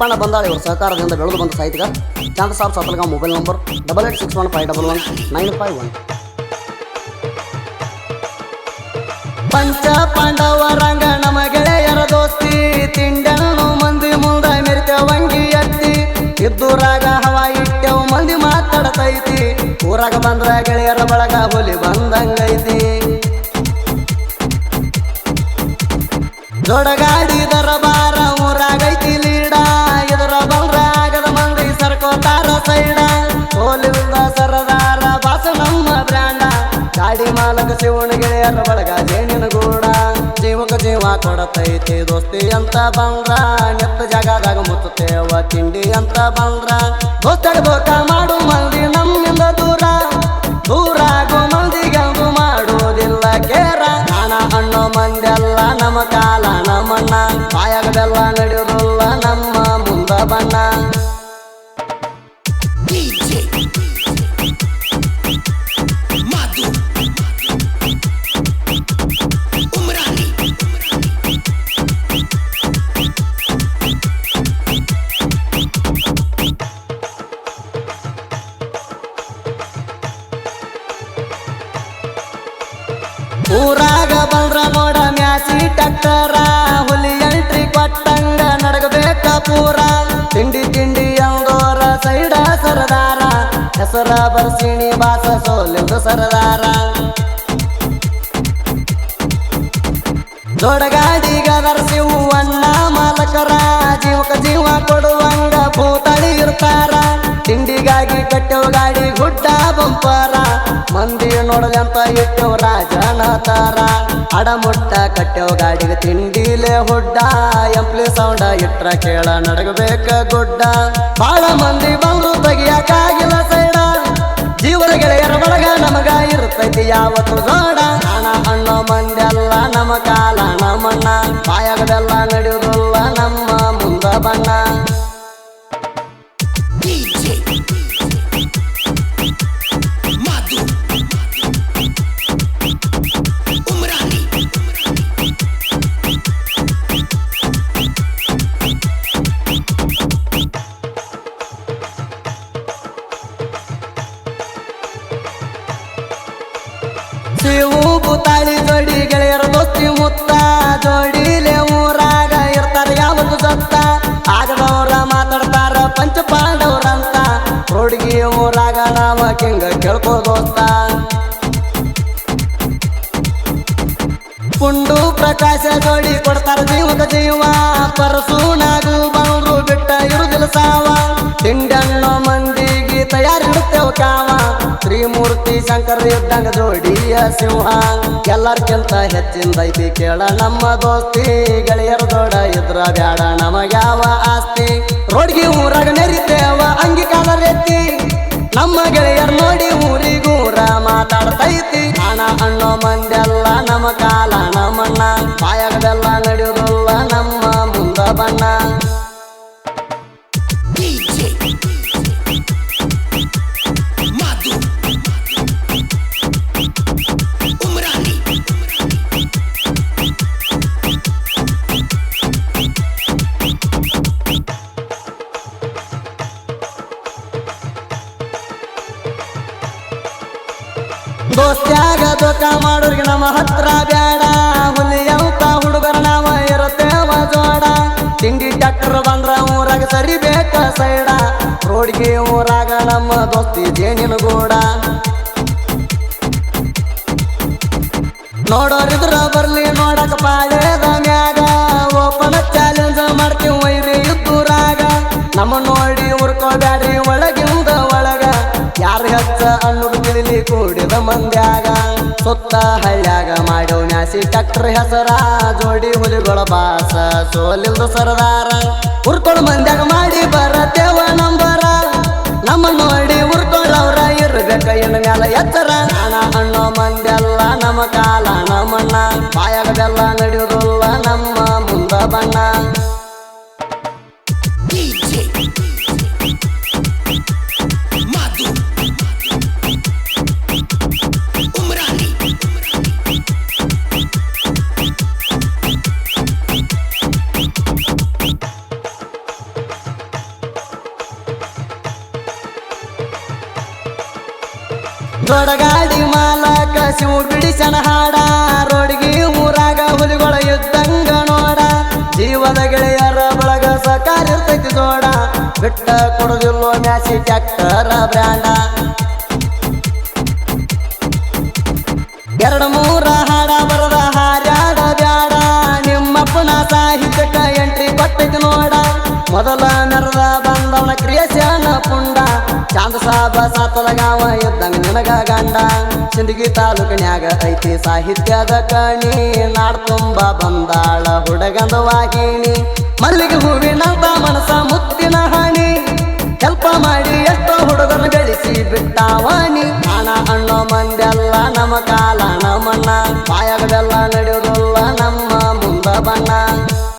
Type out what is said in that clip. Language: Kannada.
ತಿಪ್ಪಣ್ಣ ಬಂದಾಳ ಇವರ ಸಹಕಾರದಿಂದ ಬೆಳೆದು ಬಂದ ಸಾಹಿತ್ಯಗಾರ ಚಾಂದ ಸಾಬ್ ಸತಲ್ಗಾಂವ್. Mobile number 8861511951. ಪಂಚ ಪಾಂಡವರಂಗ ನಮ್ಮ ಗೆಳೆಯರ ದೋಸ್ತಿ, ತಿಂಡನು ಮಂದಿ ಮುಂದ ಮೆರಿತವಂಗಿ ಎತ್ತಿ, ಇದ್ದೂರಾಗ ಹವಾ ಇಟ್ಟೆವು ಮಂದಿ ಮಾತಾಡತೈತಿ, ಊರಾಗ ಬಂದ್ರ ಗೆಳೆಯರ ಬಳಗ ಹುಲಿ ಬಂದಂಗೈತಿ. ದೊಡಗಾಡಿ ದರಬಾರ ಊರಾಗೈತಿ ಲೀಡ, ಇದರ ಬಂದ್ರ ಆಗದ ಮಂದಿ ಸರ್ಕೋತಾರ ಸೈಡ, ಸೋಲಿಲ್ದ ಸರದಾರ ಬಾಸ ನಮ್ಮ ಬ್ರ್ಯಾಂಡ, ಗಾಡಿ ಮಾಲಕ ಶಿವಣ ಗೆಳೆಯರ ಬಳಗ ಜೇನಿನ ಗೂಡ, ಜೀವಕ ಜೀವ ಕೊಡತೈತಿ ದೋಸ್ತಿ ಅಂತ ಬಂದ್ರ, ನೆತ್ತ ಜಾಗದಾಗ ಮುತ್ತೇವ ತಿಂಡಿ ಅಂತ ಬಂದ್ರ, ದೋಸ್ತಡ್ಬೋಕ ಮಾಡು ಮಂದಿ ನಮ್ಮಿಂದ ದೂರ, ದೂರಾಗೋ ಮಂದಿಗೆಂದು ಮಾಡೋದಿಲ್ಲ ಕೇರ, ಹಣ ಅನ್ನೋ ಮಂದೆಲ್ಲ ನಮ್ಮ ಕಾಲ ನಮ್ಮಣ್ಣ, ಬಾಯಾಗದೆಲ್ಲ ನಡೆಯೋದಿಲ್ಲ ನಮ್ಮ ಮುಂದ ಬಣ್ಣ. ಊರಾಗ ಬಂದ್ರ ನೋಡ ಮ್ಯಾಸಿ ಟಕ್ಕರ, ಹುಲಿ ಎಂಟ್ರಿ ಕೊಟ್ಟಂಗ ನಡಗಬೇಕ ಪೂರ, ತಿಂಡಿ ತಿಂಡಿ ಅಂದೋರ ಸೈಡ ಸರದಾರ, ಹೆಸರ ಬರ್ಸಿಣಿ ಬಾಸ ಸೋಲಿಂದು ಸರದಾರ, ದೊಡಗಾಡಿಗದರ ಶಿವಣ್ಣ ಮಾಲಕರ, ಜೀವಕ ಜೀವ ಕೊಡುವಂಗ ಭೂತಳಿ ಇರ್ತಾರ, ತಿಂಡಿಗಾಗಿ ಕಟ್ಟೆವು ಗಾಡಿ ಗುಡ್ಡ ಬಂಪರ, ಮಂದಿ ನೋಡಲೆಂತ ಇಟ್ಟೆವು ರಾಜನ ತಾರ, ಅಡಮುಟ್ಟ ಕಟ್ಟೆವು ಗಾಡಿಗೆ ತಿಂಡಿಲೆ ಹುಡ್ಡ, ಎಂಪ್ಲಿ ಸೌಂಡ ಇಟ್ರ ಕೇಳ ನಡಗಬೇಕ ಗುಡ್ಡ, ಬಾಳ ಮಂದಿ ಬಂದು ತೆಗಿಯಾಕಾಗಿಲ್ಲ ಸೈಡ, ಜೀವನ ಗೆಳೆಯರ ಬಳಗ ನಮಗ ಇರ್ತೈತಿ ಯಾವತ್ತು ಜೋಡ, ಹಣ ಅನ್ನೋ ಮಂದೆಲ್ಲ ನಮ್ಮ ಕಾಲ ನಮ್ಮಣ್ಣ, ಬಾಯಾಗದೆಲ್ಲ ನಡೆಯುವುದಿಲ್ಲ ನಮ್ಮ ಮುಂದ ಬಣ್ಣ. ಶಿವು ಬುತಾಳಿ ಜೋಡಿ ಗೆಳೆಯರ ದೋಸ್ತಿ ಮುತ್ತ, ಜೋಡಿಲೆ ಊರಾಗ ಇರ್ತಾರ ಯಾವತ್ತು ಸತ್ತ, ಆಗದವ್ರ ಮಾತಾಡ್ತಾರ ಪಂಚ ಪಾಂಡವ್ರಂತ, ರೋಡ್ಗಿ ಊರಾಗ ನಾವ ಕೆಂಗ ಕೇಳ್ಕೋ ದೋಸ್ತ, ಪುಂಡು ಪ್ರಕಾಶ ಜೋಡಿ ಕೊಡ್ತಾರ ಜೀವಕ ಜೀವ, ಪರಸೂನಾಗು ಬಂದ್ರು ಬಿಟ್ಟ ಇರುದಿಲ್ಲ ಸಾವ, ತಿಂಡನ್ನೋ ಮಂದಿಗೆ ತಯಾರಿಡುತ್ತೇವ ಕಾವ, ತ್ರಿಮೂರ್ತಿ ಶಂಕರ ಇದ್ದಂಗ ಜೋಡಿಯ ಸಿಂಹ, ಎಲ್ಲರ್ಕಿಂತ ಹೆಚ್ಚಿಂದೈತಿ ಕೇಳ ನಮ್ಮ ದೋಸ್ತಿ, ಗೆಳೆಯರ ದೊಡ ಇದ್ರ ಬ್ಯಾಡ ನಮಗ್ಯಾವ ಆಸ್ತಿ, ರೋಡ್ಗಿ ಊರಾಗ ನೆರಿತೇವ ಅಂಗಿ ಕಾಲರೆತ್ತಿ, ನಮ್ಮ ಗೆಳೆಯರ್ ನೋಡಿ ಊರಿಗೂರ ಮಾತಾಡ್ತೈತಿ, ಹಣ ಅನ್ನೋ ಮಂದೆಲ್ಲ ನಮ್ಮ ಕಾಲ ನಮ್ಮಣ್ಣ, ಬಾಯಾಗದೆಲ್ಲ ನಡೆಯುವುದಿಲ್ಲ ನಮ್ಮ ಮುಂದ ಬಣ್ಣ. ದೋಸ್ತ್ಯಾಗ ದೋಖ ಮಾಡೋರಿಗೆ ನಮ್ಮ ಹತ್ರ ಬ್ಯಾಡ, ಹುಲಿಯಂತ ಹುಡುಗರ ನಾವ ಇರುತ್ತೇವ ಜೋಡ, ತಿಂಡಿ ಟ್ಯಾಕ್ಟರ್ ಬಂದ್ರ ಊರಾಗ ಸರಿಬೇಕ ಸೈಡ, ರೋಡ್ಗೆ ಊರಾಗ ನಮ್ಮ ದೋಸ್ತಿ ಜೇನಿನ ಗೂಡ, ನೋಡೋರಿದ್ರ ಬರ್ಲಿ ನೋಡಕ ಪಾಳ್ಯದ ಮ್ಯಾಗ, ಓಪನ್ ಚಾಲೆಂಜ್ ಮಾಡ್ತೀವಿ ವೈರಿ ಇದ್ದೂರಾಗ, ನಮ್ಮ ನೋಡಿ ಉರ್ಕೋಬ್ಯಾಡ್ರಿ ಒಳಗಿಂದ ಒಳಗ, ಯಾರು ಹೆಚ್ಚ ಅನ್ನೋದು ತಿಳಿಲಿ ಕೂಡಿದ ಮಂದ್ಯಾಗ, ಸುತ್ತ ಹಳ್ಳ್ಯಾಗ ಮಾಡ್ಯವ ಮ್ಯಾಸಿ ಟ್ಯಾಕ್ಟರ್ ಹೆಸರ, ಜೋಡಿ ಹುಲಿಗಳ ಬಾಸ ಸೋಲಿಲ್ದ ಸರದಾರ, ಉರ್ಕೊಳ್ ಮಂದ್ಯಾಗ ಮಾಡಿ ಬರತೇವ ನಂಬರ, ನಮ್ಮ ನೋಡಿ ಉರ್ಕೊಳ್ಳವ್ರ ಇರ್ಬೇಕ ಇನ್ನು ಮ್ಯಾಲ ಎಚ್ಚರ, ಹಣ ಅನ್ನೋ ಮಂದೆಲ್ಲ ನಮ್ಮ ಕಾಲ ನಮ್ಮಣ್ಣ, ಬಾಯಾಗದೆಲ್ಲ ನಡೆಯುವುದಿಲ್ಲ ನಮ್ಮ ಮುಂದ ಬಣ್ಣ. ದೊಡ್ಡಗಾಡಿ ಮಾಲಕ ಶಿವ ಬಿಡಿಸನ ಹಾಡ ರೋಡಿಗೆ ಊರಾಗ ಹುಲಿಗಳ ಇದ್ದಂಗ ನೋಡ ಜೀವದ ಗೆಳೆಯರ ಬಳಗ ಸಕಾರ ಇರ್ತೈತಿ ಜೋಡ ಬಿಟ್ಟ ಕೊಡುದಿಲ್ಲೋ ಮ್ಯಾಸಿ ಟ್ಯಾಕ್ಟರ ಬ್ರ್ಯಾಂಡ ಎರಡು ಮೂರ ಹಾಡ ಬರದ ಹಾರ್ಯಾಡ ಬ್ಯಾಡ ನಿಮ್ಮಪ್ಪನ ಸಾಹಿತ್ಯಕ ಎಂಟ್ರಿ ಕೊಟ್ಟೈತಿ ನೋಡ ಮೊದಲ ಮೆರದ ಬಂದವನ ಕ್ರಿಯೇಶನ ಪುಂಡ ಚಾಂದ ಸಾಬ ಸಾತಲಗಾವ ಇದ್ದಂಗ ನಿನಗ ಗಂಡ ಸಿಂದಗಿ ತಾಲೂಕಿನ್ಯಾಗ ಐತಿ ಸಾಹಿತ್ಯದ ಕಣಿ ನಾಡ್ ತುಂಬ ಬಂದಾಳ ಹುಡುಗಂದ ವಾಹಿನಿ ಮಲ್ಲಿಗೆ ಹೂವಿನಂತ ಮನಸ ಮುತ್ತಿನ ಹಣಿ ಕೆಲ್ಪ ಮಾಡಿ ಎಷ್ಟೋ ಹುಡುಗರನ್ನ ಬೆಳೆಸಿ ಬಿಟ್ಟಾವನಿ ಹಣ ಅನ್ನೋ ಮಂದೆಲ್ಲ ನಮ್ಮ ಕಾಲ ನಮ್ಮಣ್ಣ ಬಾಯಾಗದೆಲ್ಲ ನಡೆಯೋದಲ್ಲ ನಮ್ಮ ಮುಂದ ಬಣ್ಣ